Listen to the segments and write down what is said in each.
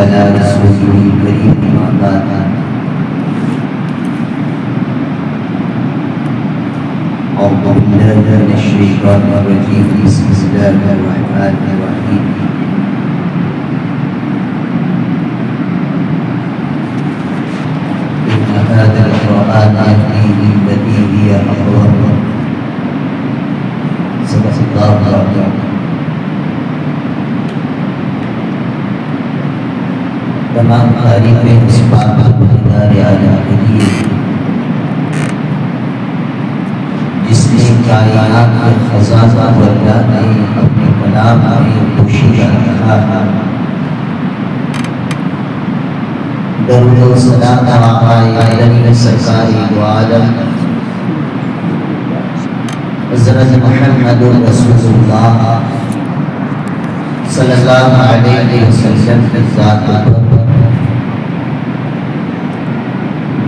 على رسوله الكريم ما بعد أعوذ بالله من الشيطان الرجيم بسم الله الرحمن الرحيم إن هذا القرآن يهدي للتي هي أقوم صدق الله العظيم. تمام تعریفیں اس پاک خداوند عالم کے لیے جس نے کائنات کے خزانہ کو اللہ نے اپنے کلام میں پوشیدہ رکھا ہے. درود و سلام آقا عالم سرکار دو عالم حضرت محمد رسول اللہ صلی اللہ علیہ وسلم کی ذات پر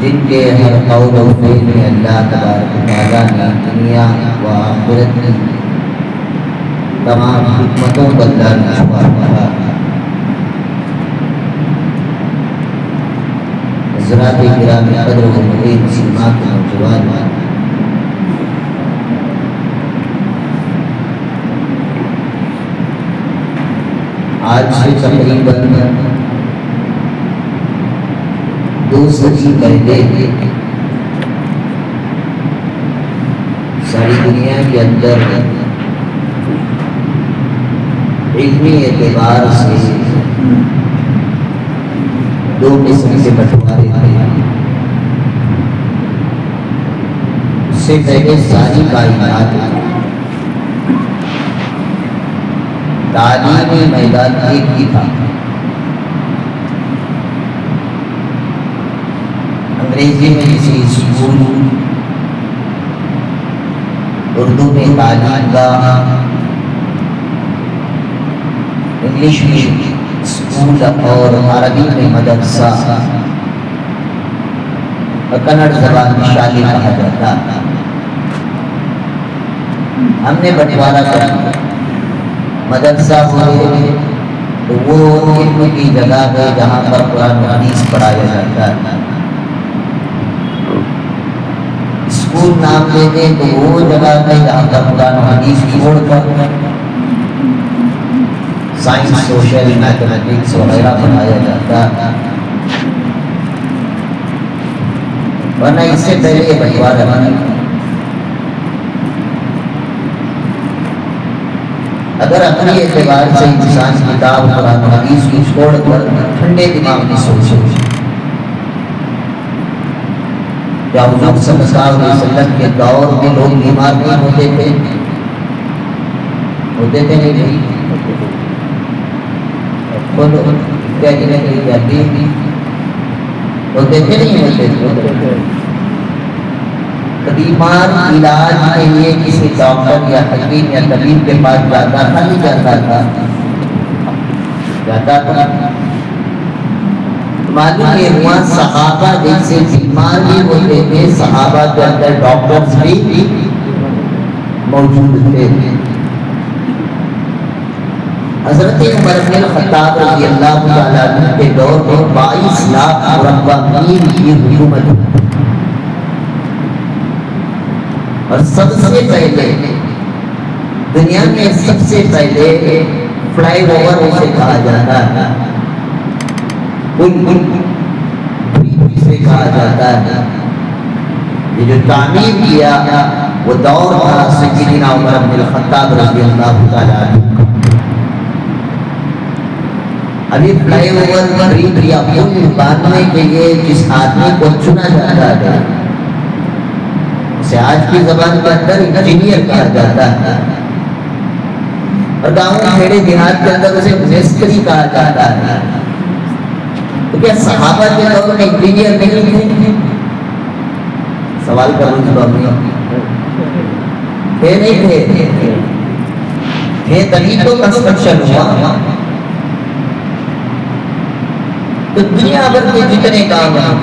جن کے ہر قول و فعل میں اللہ تبارک و تعالیٰ نے دنیا و آخرت کی تمام حکمتوں کو اللہ نے چھپا رکھا. حضرات کرام قدر و محترم مسلمان کے نوجوان آج سے تقریباً 2 صدی پہلے ساری دنیا کے اندر علمی اعتبار سے 2 قسم کے بٹوارے تھے. اس سے پہلے ساری کائنات تعلیمی میدان ایک ہی تھا. انگریزی میں کسی اسکول، اردو میں تعلیم گاہ، انگلش میں اسکول اور عربی میں مدرسہ اور کنڑ زبان میں شالی کہا جاتا. ہم نے بٹوارا کر دیا. مدرسہ ہوئے تو وہ علم کی جگہ ہے جہاں پر قرآن و حدیث پڑھایا جاتا ہے. اسکول نام لیتے تو وہ جگہ ہے جہاں پر قرآن و حدیث چھوڑ کر سائنس، سوشل، میتھمیٹکس وغیرہ پڑھایا جاتا ہے. ورنہ اس سے پہلے یہ بٹوارا نہیں. اگر اپنے اعتبار سے انسان کتاب قرآن و حدیث کو چھوڑ کر ٹھنڈے دماغ میں سوچے کیا حضور صلی اللہ علیہ وسلم کے دور میں لوگ بیمار نہیں ہوتے تھے؟ ہوتے تھے نہیں بھائی؟ کیا ہوتے تھے نہیں ہوتے تھے؟ بیمار علاج کے لیے کسی ڈاکٹر یا حکیم یا طبیب کے پاس جاتا تھا نہیں جاتا تھا؟ جاتا تھا. معلوم یہ ہوا صحابہ جیسے بیمار بھی ہوتے تھے، صحابہ کے اندر ڈاکٹرز بھی موجود تھے. حضرت عمر بن الخطاب رضی اللہ تعالیٰ عنہ کے دور میں 22 لاکھ مربع میل کی حکومت، اور سب سے پہلے دنیا میں سب سے پہلے فلائی اوور اسے کہا جاتا ہے، سے کہا جاتا ہے. یہ جو تعمیر کیا وہ دور تھا سیدنا عمر بن الخطاب رضی اللہ تعالیٰ عنہ. ابھی فلائی اوور برج یا پل باندھنے کے لیے جس آدمی کو چنا جاتا ہے اسے آج کی زبان کے اندر انجینئر کہا جاتا ہے. اور گاؤں کھیڑے دیہات کے اندر اسے مستری کہا جاتا ہے. تو کیا صحابہ کے دور میں انجینئر نہیں تھے؟ سوال کروں گی تو اپنی تھے نہیں تھے تبھی تو کنسٹرکشن ہوا. تو دنیا بھر کے جتنے کام ہیں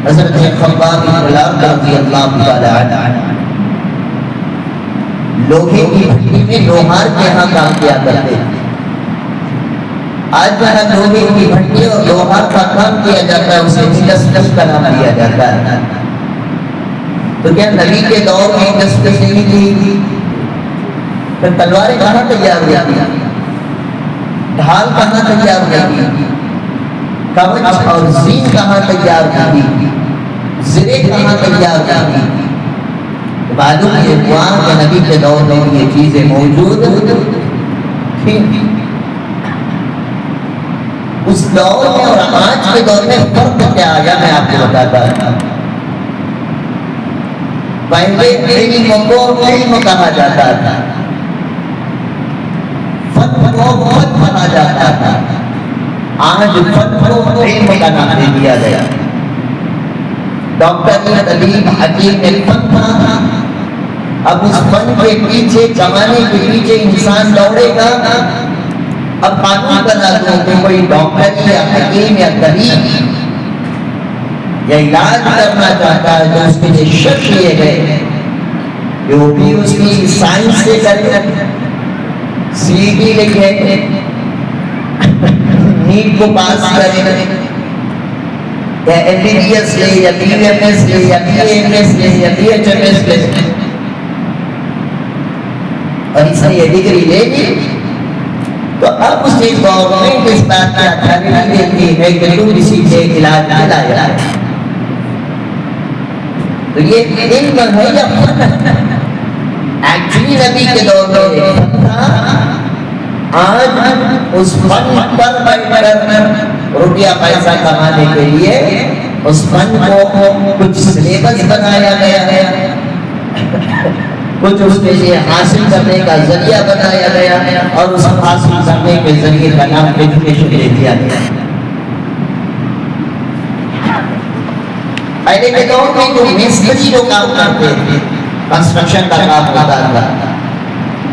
حضرت خباب بن الارت رضی اللہ تعالی عنہ لوہے کی بھٹی میں لوہار کے یہاں کام کیا کرتے تھے. آج جہاں لوہے کی بھٹی اور لوہار کا کام کیا جاتا ہے اسے انڈسٹری کا نام دیا جاتا ہے. تو کیا نبی کے دور میں انڈسٹری نہیں تھی؟ پھر تلواریں کہاں تیار ہوئی تھی؟ ڈھال کہاں تیار ہوئی تھی؟ کمچ اور زین کہاں تیار ہوئی تھی؟ زرے کہاں تیار ہوئی تھی؟ معلوم ہے قرآن کے نبی کے دور میں یہ چیزیں موجود تھیں. اس دور میں اور آج کے دور میں فرق کیا آیا میں آپ کو بتاتا ہوں. پہلے علم کو علم کہا جاتا تھا, فن کو فن کہا جاتا تھا. آج فن کو علم کا نام دے دیا گیا. ڈاکٹر طبیب حکیم ایک فن تھا. اب اس فن کے پیچھے زمانے کے پیچھے انسان دوڑے گا. اب قانون بنا دو کہ کوئی ڈاکٹر یا حکیم یا طبیب یا علاج کرنا چاہتا ہے تو اس کے لیے شرط یہ ہے کہ وہ بھی اس کی سائنس سے کرے, سی ڈی لکھے, نیٹ کو پاس کرے, یا ایم بی بی ایس لے, یا بی ایم ایس لے, یا بی ایم ایس لے, یا بی ایچ ایم ایس لے, اور اس نے یہ ڈگری لے لی تو اب اسے گورنمنٹ اس بات کا اتھارٹی دیتی ہے کہ تم کسی سے علاج دلایا ہے. تو یہ علم ہے یا فن ہے؟ ایکچولی نبی کے دور میں فن تھا. آج اس فن پر بیٹھ کر روپیہ پیسہ کمانے کے لیے اس فن کو کچھ سلیبس بنایا گیا ہے, کچھ اس کے لیے حاصل کرنے کا ذریعہ بنایا گیا اور اس حاصل کرنے کے ذریعے کا نام ایجوکیشن دے دیا گیا. پہلے کے دور میں جو مستری جو کام کرتے تھے, کنسٹرکشن کا کام ہوتا تھا,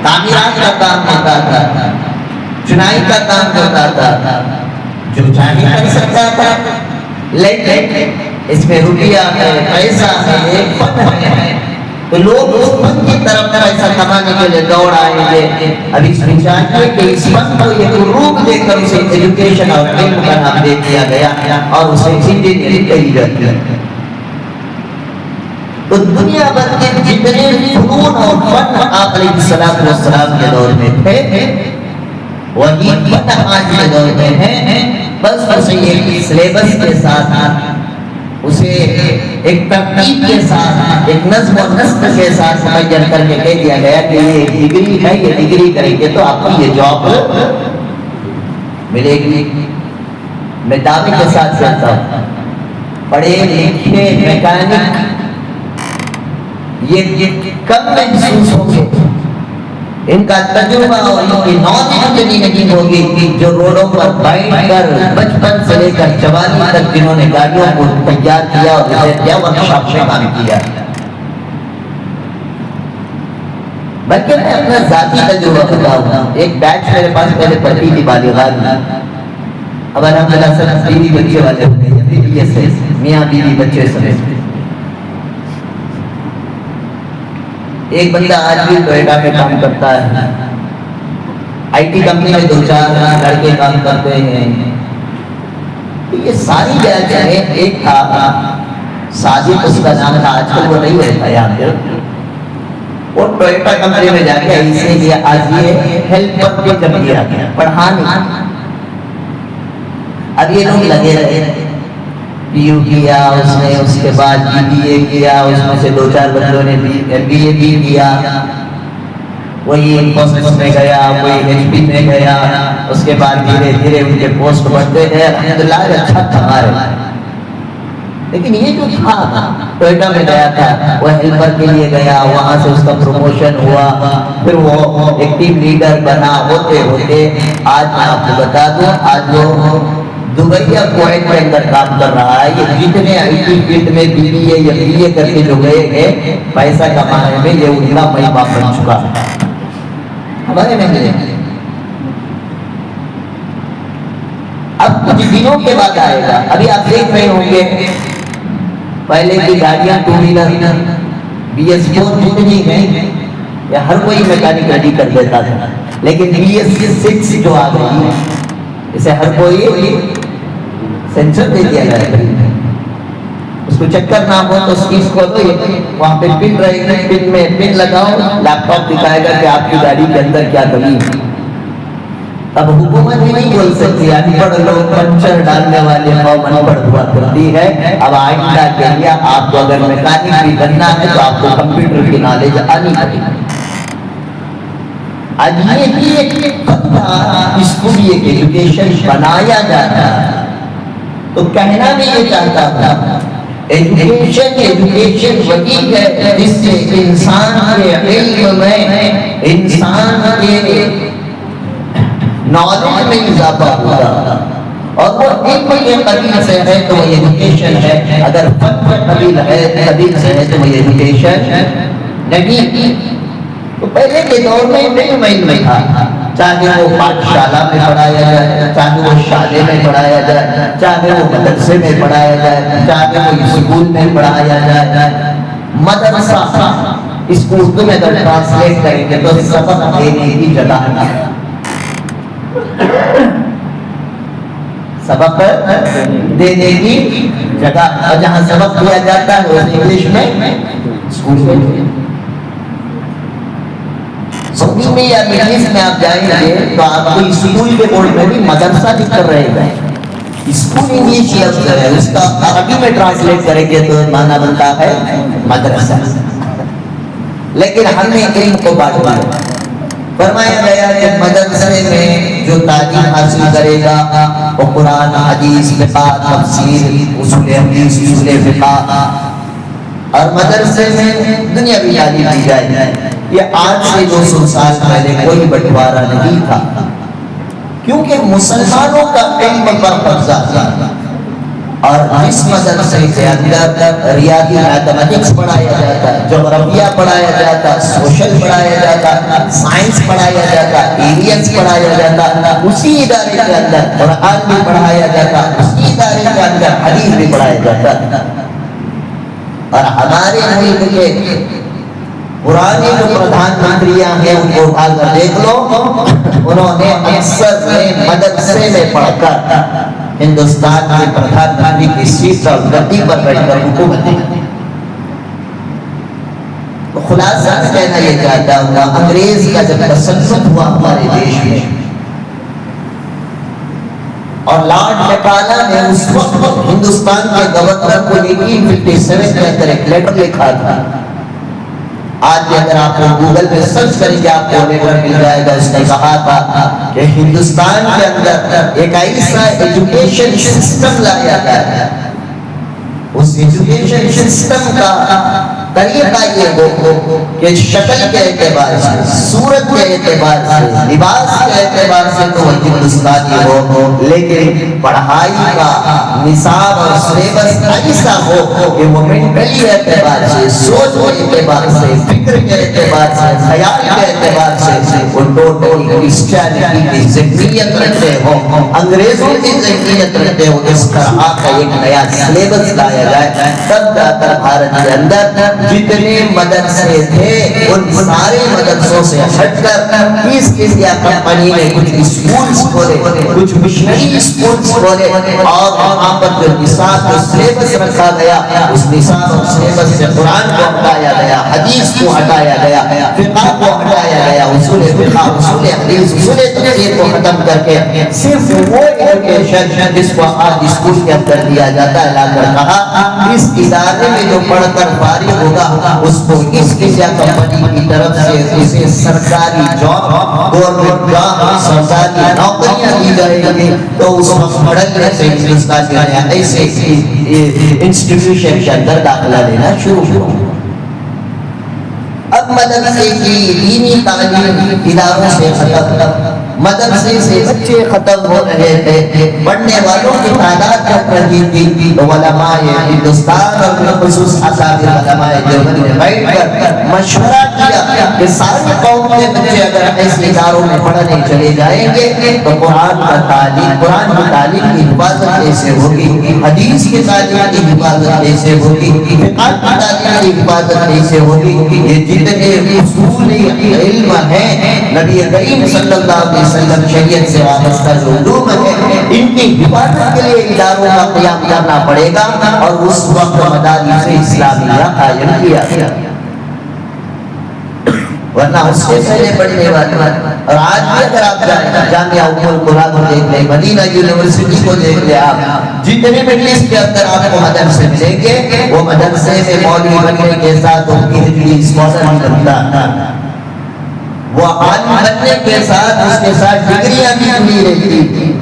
تعمیرات کا کام ہوتا تھا, چنائی کا کام ہوتا تھا, جو چاہے کر سکتا تھا. لیکن اس میں روپیہ ہے, پیسہ ہے, ایک فن ہے, تو لوگ اس فن کی طرف پیسہ کمانے کے لیے دوڑ آئیں گے. اب اس میں چاہیے کہ اس فن کو ایک روپ دے کر اسے ایجوکیشن اور علم کا نام دے دیا گیا اور اسے انجینئرنگ کہی جاتی ہے. تو دنیا بھر کے جتنے فنون اور فن آپ علیہ السلام کے دور میں تھے وہی فن آج کے دور میں ہیں. بس اسے ایک سلیبس کے ساتھ, اسے ایک ترتیب کے ساتھ, ایک نظم و نسق کے ساتھ معین کر کے کہہ دیا گیا کہ یہ ڈگری ہے, یہ ڈگری کریں گے تو آپ کو یہ جاب ملے گی. میں دعوے کے ساتھ کہتا ہوں پڑھے لکھے میکینک یہ کم محسوس ہوں گے, ان کا تجربہ اور ان کی نالج نہیں ہوگی جو روڈوں پر بیٹھ کر بچپن سے لے کر جوانی تک جنہوں نے گاڑیوں کو تیار کیا اور ورکشاپ میں کام کیا. بلکہ میں اپنا ذاتی تجربہ بتاؤں. ایک بیچ میرے پاس پہلے پڑھتی تھی بالغان, اب الحمدللہ سب بیوی بچے والے ہوتے, میاں بیوی بچے سمیت. ایک بندہ آج بھی ٹوئیٹا میں کام کرتا ہے, آئی ٹی کمپنی میں 2-4 لڑکے کام کرتے ہیں. یہ ساری بیچ ہے. ایک تھا ساجد, اس کا نام تھا, آج کل وہ نہیں رہتا یہاں پہ. وہ ٹوئیٹا کمپنی میں جا کے اسے یہ آج یہ ہیلپر کے جب دیا گیا پڑھانے. اب یہ لوگ لگے رہے, پی یو کیا اس نے, اس کے بعد بی اے کیا, اس میں سے 2-4 بندوں نے ایم بی اے بھی کیا. وہی انفوسس میں گیا, کوئی ایچ پی میں گیا, اس کے بعد دھیرے دھیرے ان کے پوسٹ بڑھتے گئے. الحمدللہ اچھا کما رہے. لیکن یہ جو تھا ٹوئیٹا میں گیا تھا، وہ ہیلپر کے لیے گیا، وہاں سے اس کا پروموشن ہوا، پھر وہ ایک ٹیم لیڈر بنا، ہوتے ہوتے آج میں آپ کو بتا دوں، آج وہ دبئی یا کویت کے اندر کام کر رہا ہے۔ یہ جتنے آئی ٹی فیلڈ میں بی بی اے یا بی اے کر کے جو گئے ہیں پیسہ کمانے میں، یہ ان کا مائی باپ بن چکا ہے ہمارے میں ملے۔ اب کچھ دنوں کے بعد آئے گا، ابھی آپ دیکھ رہے ہوں گے پہلے کی گاڑیاں ٹو ویلر بی ایس 4 جتنی ہیں یا ہر کوئی میکینک ریڈی کر دیتا تھا، لیکن بی ایس 6 جو آ گئی ہے اسے ہر کوئی سینسر دے دیا جائے گا، اس کو چکر نہ ہو تو اسکیز کو دو، وہاں پہ پن رہے گی، پن میں پن لگاؤ، لیپ ٹاپ دکھائے گا کہ آپ کی گاڑی کے اندر کیا کمی ہے۔ اب حکومت بھی نہیں بول سکتی، ان پڑھ لوگ پنچر ڈالنے والے قوم ان پڑھ ہوا کرتی ہے۔ اب آئندہ کے لیے آپ کو اگر میکینک بھی بننا ہے تو آپ کو کمپیوٹر کی نالج آنی پڑے گی۔ آج یہ بھی ایک اسکول ایک ایجوکیشن بنایا جاتا ہے، تو کہنا بھی یہ چاہتا تھا ایجوکیشن وہی ہے جس سے انسان کے علم میں، انسان کے نالج میں اضافہ ہوگا، اور وہ علم کے قبیل سے ہے تو وہ ایجوکیشن ہے، اگر فن کے قبیل سے ہے تو وہ ایجوکیشن نہیں۔ تو پہلے کے دور میں علم میں تھا، چاہے وہ پاٹھشالہ میں پڑھایا جائے، چاہے وہ شالے میں پڑھایا جائے، چاہے وہ مدرسے میں پڑھایا جائے، چاہے وہ اسکول میں پڑھایا جائے۔ مدرسہ اس کو اردو میں اگر ٹرانسلیٹ کریں گے تو سبق دینے کی جگہ ہے، سبق دینے کی جگہ، اور جہاں سبق دیا جاتا ہے وہ انگلش میں اسکول میں۔ سعودی میں یا مڈل ایسٹ میں آپ جائیں گے تو آپ کو اسکول کے بورڈ میں بھی مدرسہ لکھ کر رہے گا۔ اسکول انگلش لفظ ہے، اس کا عربی میں ٹرانسلیٹ کریں گے تو معنی بنتا ہے مدرسہ۔ لیکن ہم نے علم کو بانٹ دیا، فرمایا گیا کہ مدرسے میں جو تعلیم حاصل کرے گا وہ قرآن، حدیث، فقہ، تفسیر، اصول حدیث، اصول فقہ، اور مدرسے میں دنیاوی تعلیم دی جائے۔ یہ آج سے 200 سال پہلے کوئی بٹوارا نہیں تھا، کیونکہ مسلمانوں کا علم پر قبضہ تھا، اور اس مدرسے کے اندر ریاضی میتھمیٹکس پڑھایا جاتا، جغرافیہ پڑھایا جاتا، سوشل پڑھایا جاتا، سائنس پڑھایا جاتا، ایلیئنس پڑھایا جاتا، اسی ادارے کے اندر قرآن بھی پڑھایا جاتا، اسی ادارے کے اندر حدیث بھی پڑھایا جاتا۔ اور ہمارے ملک کے پرانے جو پردھان منتریاں ہیں ان کو اٹھا کر دیکھ لو، انہوں نے اکثر مدرسے میں پڑھ کر ہندوستان کے پردھان منتری کی سیٹ اور گدی پر بیٹھ کر حکومت کی۔ تو خلاصہ کہنا یہ چاہتا ہوں، انگریز کا جب تسلط ہوا ہمارے دیش میں، اور لارڈ میکالا نے اس وقت ہندوستان کے گورنر کو 1857 کے اندر ایک لیٹر لکھا تھا۔ آج بھی اگر آپ گوگل پہ سرچ کریں گے آپ کو لیٹر مل جائے گا۔ اس نے کہا تھا کہ ہندوستان کے اندر ایک ایسا ایجوکیشن سسٹم لایا گیا، اس ایجوکیشن سسٹم کا طریقہ یہ ہو کہ شکل کے اعتبار سے، صورت کے اعتبار سے، لباس کے اعتبار سے تو وہ ہندوستانی ہو، لیکن پڑھائی کا نصاب اور سلیبس ایسا ہو کہ وہ مینٹلی اعتبار سے، سوچ کے اعتبار سے، فکر کے اعتبار سے، خیال کے اعتبار سے وہ ٹوٹل کرسچینٹی کی ذہنیت رکھتے ہو، انگریزوں کی ذہنیت رکھتے ہو۔ اس طرح کا ایک نیا سلیبس لایا جائے، تب جا کر بھارت کے اندر جتنے مدرسے تھے ان سارے مدرسوں سے ہٹ کر ایسٹ انڈیا کمپنی نے کچھ اسکولز کھولے، کچھ مشنری اسکولز کھولے، اور وہاں پر جو نصاب و سلیبس رکھا گیا اس نصاب و سلیبس سے قرآن کو ہٹایا گیا، حدیث کو ہٹایا گیا، فقہ کو ہٹایا گیا، اصول فقہ، اصول حدیث، اصول تفسیر کو ختم کر کے صرف وہ ایجوکیشن جس کو آج اسکول کے اندر دیا جاتا ہے لا کر کہا اس ادارے میں جو پڑھ کر فارغ ہوگا اس کو اس انڈیا کمپنی کی طرف سے اسے سرکاری جاب، گورنمنٹ جاب، سرکاری نوکریاں دی جائے گی، تو اس وقت پڑھنے سے ہندوستان کے ایسے انسٹیٹیوشن کے اندر داخلہ لینا شروع ہو۔ اب مدرسے کی دینی تعلیم اداروں سے ختم، مدرسے سے بچے ختم ہو رہے تھے، پڑھنے والوں کی تعداد گھٹ رہی تھی، تو علماء ہندوستان اور بالخصوص اکابر علماء دیوبند نے بیٹھ کر مشورہ کیا کہ ساری قوم کے بچے اگر ایسے اداروں میں پڑھنے چلے جائیں گے تو قرآن کی تعلیم کی حفاظت کیسے ہوگی، حدیث کی تعلیم کی حفاظت کیسے ہوگی، فقہ کی تعلیم کی حفاظت کیسے ہوگی، یہ جتنے اصول علم ہیں نبی کریم صلی اللہ علیہ وسلم شریعت سے وابستہ جو علوم ہیں ان کی حفاظت کے لیے اداروں کا قیام کرنا پڑے گا، اور اس وقت مدارس اسلامیہ قائم کیا گیا، ورنہ اس سے پہلے پڑھنے والا۔ اور آج بھی اگر آپ جائیں جامعہ ام القرآن کو دیکھ لیں، مدینہ یونیورسٹی کو دیکھ لیں، آپ جتنے مڈل ایسٹ کے اندر آپ کو مدرسے ملیں گے، وہ مدرسے میں مولوی بننے کے ساتھ ان کی ڈگری اسکالر نہیں بنتا، وہ عالم بننے کے ساتھ اس کے ساتھ ڈگریاں بھی ملی رہتی تھی۔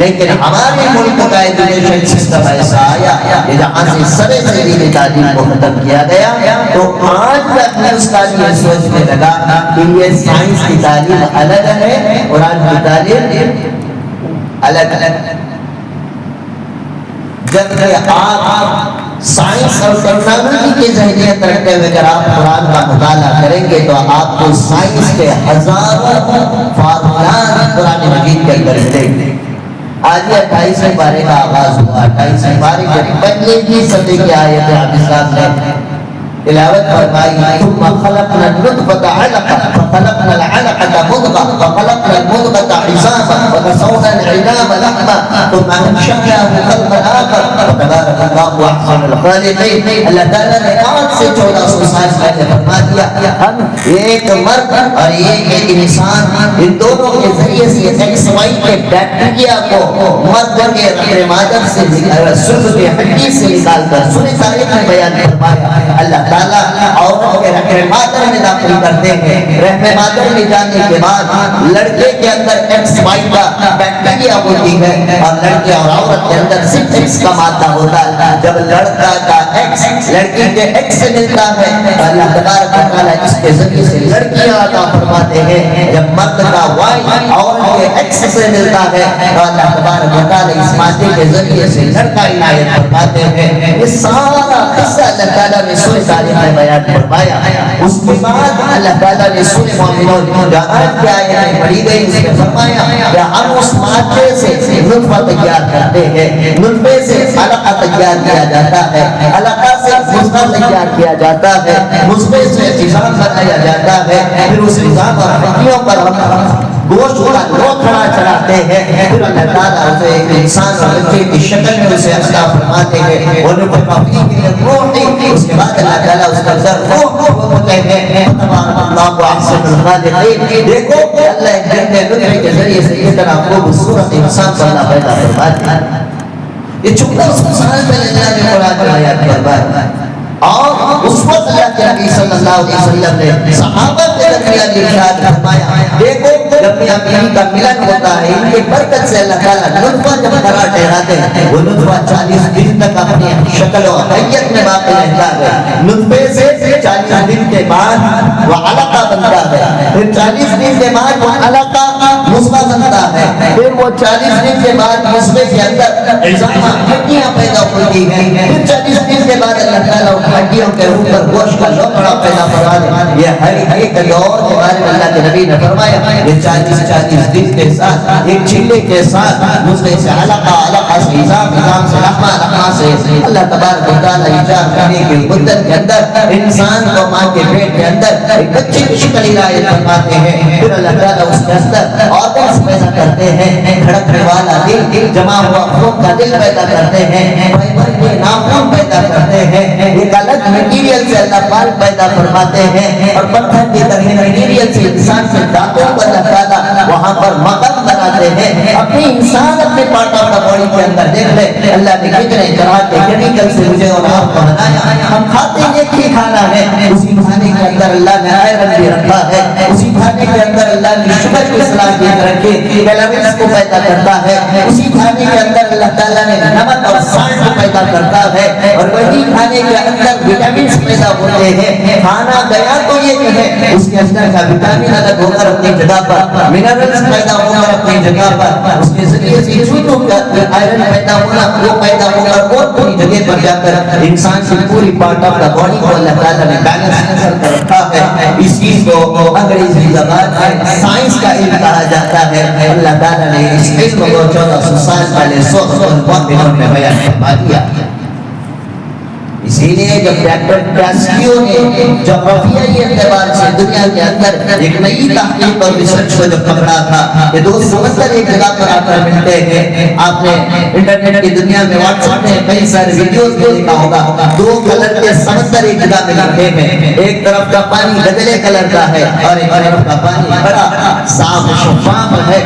لیکن ہمارے ملک کا ایجوکیشن سسٹم ایسا آیا کہ جہاں سے سرے سے دینی تعلیم کو ختم کیا گیا، تو آج تک ہندوستان یہ سوچنے لگا کہ یہ سائنس کی تعلیم الگ ہے، قرآن کی تعلیم الگ الگ۔ جبکہ آپ سائنس اور ٹیکنالوجی کی ذہنیت رکھتے ہوئے اگر آپ قرآن کا مطالعہ کریں گے تو آپ کو سائنس کے ہزاروں فارمولات قرآن مجید کے اندر ملیں گے۔ آج یہ 28ویں پارے کا آغاز ہوا، 28ویں پارے کے پہلے کی صدی کی آیت حافظ صاحب نے تلاوت فرمائی، ثم خلقنا النطفة علقة فخلقنا العلقة مضغة فخلقنا المضغة عظاما فكسونا العظام لحما ثم انشأناه خلقا آخر فتبارك الله أحسن الخالقين۔ اللہ تعالیٰ نے 8 سے 1400 سال پہلے فرما دیا ہم ایک مرد اور ایک انسان، ان دونوں کے ذریعے سے ایکس وائی کے بیکٹیریا کو مرد کے رحم مادر سے سلب کے ہڈی سے نکال کر سورہ طارق میں بیان فرمایا، اللہ تعالیٰ عورت کے رحم مادر میں داخل کرتے ہیں، رحم مادر میں جانے کے بعد لڑکے کے اندر ایکس وائی کا بیکٹیریا ہوتی ہے، اور لڑکے اور عورت کے اندر صرف ایکس کا مادہ ہوتا ہے۔ جب لڑکا کا ایکس لڑکی کے ایکس سے ملتا ہے تو اللہ تبارک و تعالیٰ اس کے ذریعے سے لڑکیاں عطا فرماتے ہیں، جب مرد کا وائی عورت کے ایکس سے ملتا ہے تو اللہ تبارک و تعالیٰ اس مادے کے ذریعے سے لڑکا عنایت فرماتے ہیں۔ یہ سارا قصہ اللہ تعالیٰ نے سورہ طارق میں بیان فرمایا۔ اس کے بعد اللہ تعالیٰ نے سورہ مومنون جو آیت کی آیت پڑھی گئی اس میں فرمایا کہ ہم اس مادے سے نطفہ تیار کرتے ہیں، نطفے سے علقہ تیار کیا جاتا ہے، علقہ سے مضغہ تیار کیا جاتا ہے، مضغے سے عظام بنایا جاتا ہے، پھر اس عظام اور ہڈیوں پر ہم گوشت کا لوتھڑا چڑھاتے ہیں، پھر اللہ تعالیٰ اسے ایک انسان اور بچے کی شکل میں اسے عطا فرماتے ہیں، ونفخ فیہ من الروح، اس کے بعد اللہ تعالیٰ اس کا روح ہوتے ہیں۔ تبارک اللہ احسن الخالقین۔ دیکھو کہ اللہ ایک جننے نطفے کے ذریعے سے اس طرح خوبصورت انسان کو اللہ پیدا فرماتے ہیں۔ یہ 1400 سال پہلے اللہ نے قرآن میں آیات فرمایا، اور اس وقت اللہ کے نبی صلی اللہ علیہ وسلم نے صحابہ کے درمیان ارشاد فرمایا، دیکھو جب میاں بیوی کا ملن ہوتا ہے ان کی برکت سے اللہ تعالیٰ نطفہ جب قرار ٹھہراتے ہیں، وہ نطفہ 40 دن تک اپنی شکل و حیت میں باقی رہتا ہے، نطفے سے 40 دن کے بعد وہ علقہ بنتا ہے، پھر 40 دن کے بعد وہ علقہ مضغہ بنتا ہے، پھر وہ 40 دن کے بعد مضغے کے اندر عظام ہڈیاں پیدا ہوتی ہیں، پھر 40 دن کے بعد اللہ تعالیٰ ہڈیوں کے اوپر گوشت کا لوتھڑا پیدا فرما دے۔ یہ ہر ایک دور کے بارے میں اللہ کے نبی نے فرمایا، یہ 40 دن کے ساتھ ایک چلے کے ساتھ مضغے سے علقہ، علقہ سے عظام، عظام سے لحمہ، لحمہ سے اللہ تبارک و تعالیٰ ایجاد کرنے کی مدت کے اندر انسان کو ماں کے پیٹ کے اندر ایک بچے کی شکل عنایت فرماتے ہیں، پھر اللہ تعالیٰ اس کے اندر آرگنز پیدا کرتے ہیں، دھڑکنے والا دل، جمع ہوا خون کا دل پیدا کرتے ہیں، فائبر کے ناخن پیدا کرتے ہیں، ایک الگ میٹیریل سے اللہ پاک پیدا فرماتے ہیں، اور پتھر کی طرح میٹیریل سے انسان کے دانتوں کو اللہ تعالیٰ وہ وہاں پر مقام بناتے ہیں. اپنی انسان اپنے پارٹ آف دا باڈی کے اندر دیکھ لے اللہ نے کتنے طرح کے کیمیکل سے مجھے اور آپ کو بنایا. ہم کھاتے ایک ہی کھانا ہے, اسی کھانے کے اندر اللہ نے آئرن بھی رکھا ہے, اسی کھانے کے اندر اللہ نے شوگر کی صلاحیت رکھی, کیلوریز کو پیدا کرتا ہے, اسی کھانے کے اندر اللہ تعالیٰ نے نمک اور سالٹ کو پیدا کرتا ہے, اور وہی کھانے کے اندر وٹامنس پیدا ہوتے ہیں. کھانا گیا تو یہ کہے اس کے اندر کا وٹامن الگ ہو کر اپنی جگہ پر, منرلز پیدا ہو کر اپنی جگہ پر, اس کے ذریعے سے چوٹوں کا آئرن پیدا ہونا وہ پیدا ہو کر اور پوری جگہ پر جا کر انسان کی پوری پارٹ آف دا باڈی کو اللہ تعالیٰ نے بیلنس نظر کر رکھا ہے. اس چیز کو انگریزی زبان میں سائنس کا علم کہا جاتا ہے. اللہ تعالیٰ نے اس علم کو 1400 سال پہلے 100 دنوں میں بیان فرما دیا. اسی لیے جب ڈاکٹر کاسکیو نے جغرافیائی اعتبار سے دنیا کے اندر ایک نئی تحقیق اور ریسرچ کو جب پکڑا تھا کہ دو سمندر ایک جگہ پر آ کر ملتے ہیں, آپ نے انٹرنیٹ کی دنیا میں واٹس ایپ میں کئی سارے ویڈیوز بھی دیکھا ہوگا, دو کلر کے سمندر ایک جگہ میں ملتے ہیں, ایک طرف کا پانی گدلے کلر کا ہے اور ایک طرف کا پانی بڑا صاف شفاف ہے,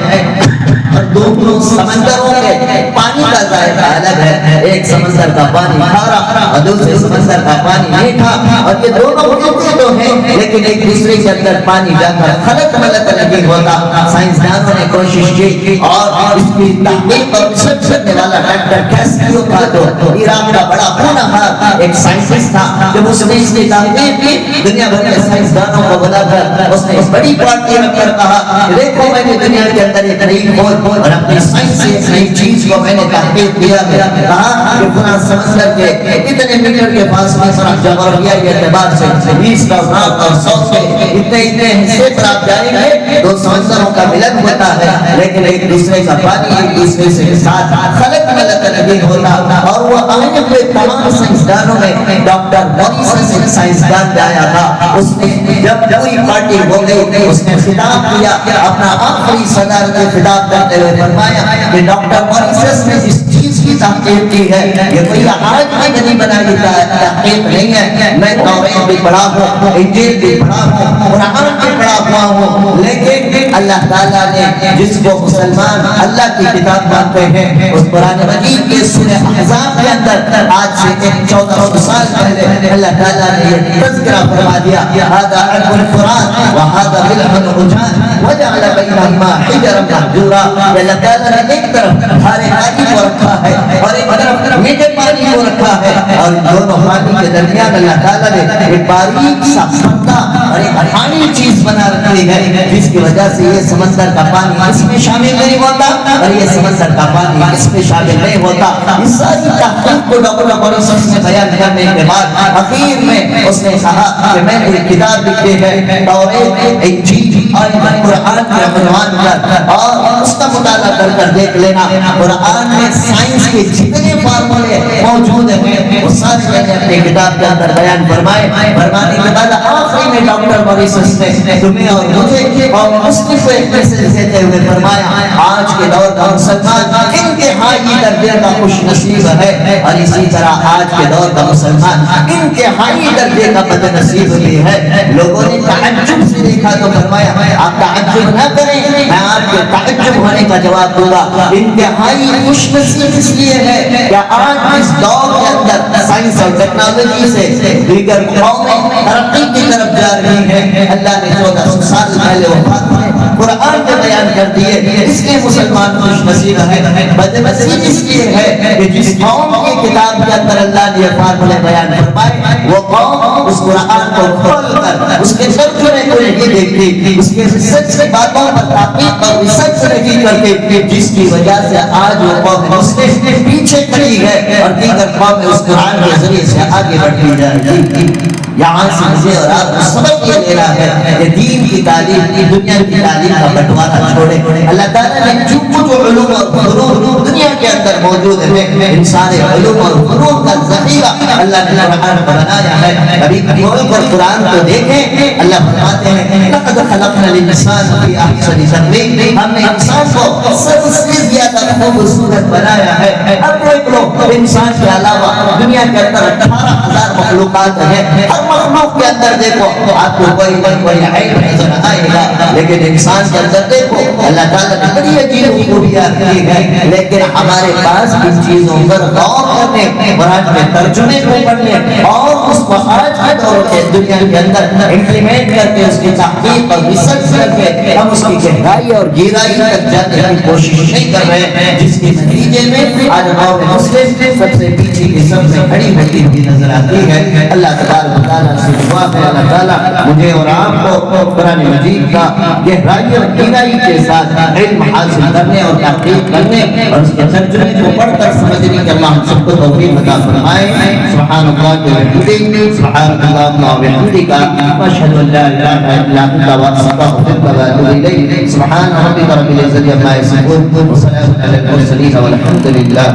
اور دونوں سمندروں کے پانی کا ذائقہ الگ ہے. ایک سمندر کا پانی کھارا اور دوسرے سمندر کا پانی میٹھا, اور یہ دونوں ملتے تو ہیں لیکن ایک دوسرے کے اندر پانی جا کر خلط ملط نہیں ہوتا. سائنسدانوں نے کوشش کی اور اس کی تحقیق اور ریسرچ کرنے والا ڈاکٹر کاسکیو تھا جو عراق کا بڑا ہونہار ایک سائنسسٹ تھا. جب اس نے اس کی تحقیق کی, دنیا بھر کے سائنسدانوں کو بلا کر اس نے اس بڑی پارٹی رکھ کر کہا دیکھو میں نے دنیا کے اندر ایک نئی کھوج اور اپنی سائنس سے ایک نئی چیز کو میں نے تحقیق کیا. کہا کہ پورا سمندر کے اتنے میٹر کے فاصلے پر جغرافیائی اعتبار سے 20 کا نارتھ اور ساؤتھ کے اتنے حصے پر آپ جائیں گے, دو سمندروں کا ملن ہوتا ہے لیکن ایک دوسرے کا پانی ایک دوسرے سے ساتھ خلط ملط نہیں ہوتا. اور وہ آنے ہوئے تمام سائنسدانوں میں ڈاکٹر موریسس ایک سائنسدان بھی آیا تھا. اس نے جب پوری پارٹی ہو گئی اس نے خطاب کیا, اپنا آخری صدارت خطاب کرتے ہوئے فرمایا کہ ڈاکٹر موریسس نے جس چیز کی تحقیق کی ہے یہ کوئی آج میں نہیں بنائی تحقیق نہیں ہے. میں توریت بھی پڑھا ہوں, انجیل بھی پڑھا ہوں, قرآن بھی پڑھا ہوا ہوں, لیکن اللہ تعالیٰ نے جس کو مسلمان اللہ کی کتاب مانتے ہیں اس قرآن مجید کے سورہ احزاب کے اندر آج سے 1400 سال پہلے اللہ تعالیٰ نے یہ تذکرہ فرما دیا هذا عذب الفرات وهذا ملح العجان وجعل بينهما حجرا محجورا. اللہ تعالیٰ نے ایک طرف کھارے پانی کو رکھا ہے اور ایک طرف میٹھے پانی کو رکھا ہے, اور ان دونوں پانی کے درمیان اللہ تعالیٰ نے ایک باریک سا پردہ اور ایک پانی چیز بنا رکھی ہے جس کی وجہ سے یہ سمندر کا پانی اس میں شامل نہیں ہوتا اور یہ سمندر کا پانی اس میں شامل نہیں ہوتا. اس ساری تحقیق کو ڈاکٹر موریسس نے بیان کرنے کے بعد اخیر میں اس نے کہا کہ میں نے کتاب لکھی ہے توریت, انجیل اور قرآن کے عنوان پر, اور اس کا مطالعہ کر کر دیکھ لینا. قرآن میں سائنس کے جتنے فارمولے موجود ہیں وہ سارے میں نے اپنی کتاب کے اندر بیان فرمائے. فرمانے کے بعد آخری میں ڈاکٹر موریسس نے تمہیں اور مجھے اور مسلم کو ایک میسج دیتے ہوئے فرمایا آج کے دور کا مسلمان انتہائی درجے کا خوش نصیب ہے, اور اسی طرح آج کے دور کا مسلمان انتہائی درجے کا بد نصیب بھی ہے. لوگوں نے تعجب سے دیکھا تو فرمایا آپ تعجب نہ کریں, میں آپ کے تعجب ہونے کا جواب دوں گا. انتہائی خوش نصیب اس لیے ہے کہ آج اس دور کے اندر سائنس اور ٹیکنالوجی سے دیگر قومیں ترقی کی طرف جا رہی ہیں. اللہ نے 1400 سال پہلے وفات میں قرآن میں بیان کر دیے, اس لیے مسلمان خوش نصیب ہے. بد نصیب اس لیے ہے کہ جس قوم کی کتاب کے اندر اللہ نے یہ فارمولے بیان فرمائے وہ قوم اس قرآن کو کھول کر اس کے ترجمے کو نہیں دیکھتی, اس کے ریسرچ کی باتوں پر تحقیق اور ریسرچ نہیں کرتی, جس کی وجہ سے آج وہ قوم مسلم پیچھے کھڑی ہے اور دیگر قومیں اس قرآن کے ذریعے سے آگے بڑھتی جا رہی. یہاں سے مجھے اور آپ کو سبق یہ لینا ہے کہ دین کی تعلیم کی دنیا کی تعلیم کا بٹوارا چھوڑے. اللہ تعالیٰ نے جو علوم اور فنون دنیا کے اندر اندر موجود ہے انسان علوم اور فنون کا ذخیرہ اللہ نے قرآن بنایا ہے. ابھی ملک اور قرآن کو دیکھیں, اللہ فرماتے ہیں لقد خلقنا الانسان فی احسن تقویم, ہم نے انسان کو سب سے زیادہ خوبصورت بنایا ہے. اب دیکھ لو انسان کے علاوہ دنیا کے اندر 18,000 مخلوقات ہیں. ہر مخلوق کے اندر دیکھو آپ کو کوئی عیب نظر آئے گا, لیکن انسان کے اندر دیکھو اللہ تعالیٰ نے بڑی عجیب خوبیات کی ہے. لیکن ہمارے پاس ان چیزوں پر غور کرنے, قرآن کے ترجمے کو پڑھنے اور اس کو آج کے دور کے دنیا کے اندر امپلیمنٹ کر کے اس کی تحقیق اور ریسرچ کر کے ہم اس کی گہرائی اور گہرائی تک جانے کی کوشش نہیں کر رہے ہیں, جس کے نتیجے میں آج قوم مسلم سب سے پیچھے کی سب سے کھڑی ہوتی ہوئی نظر آتی ہے. اللہ تبارک و تعالیٰ سے دعا ہے اللہ تعالیٰ مجھے اور آپ کو قرآن مجید کا گہرائی اور گہرائی کے ساتھ علم حاصل کرنے اور تحقیق کرنے اور اس کے ترجمے کو پڑھ کر سمجھنے کے اللہ ہم سب کو توفیق عطا فرمائے. سبحان اللہ وبحمدہ, سبحان اللہ وبحمدہ, اشہد ان لا الہ الا انت استغفرک واتوب الیک. سبحان ربک رب العزة عما یصفون وسلام علی المرسلین والحمد للہ.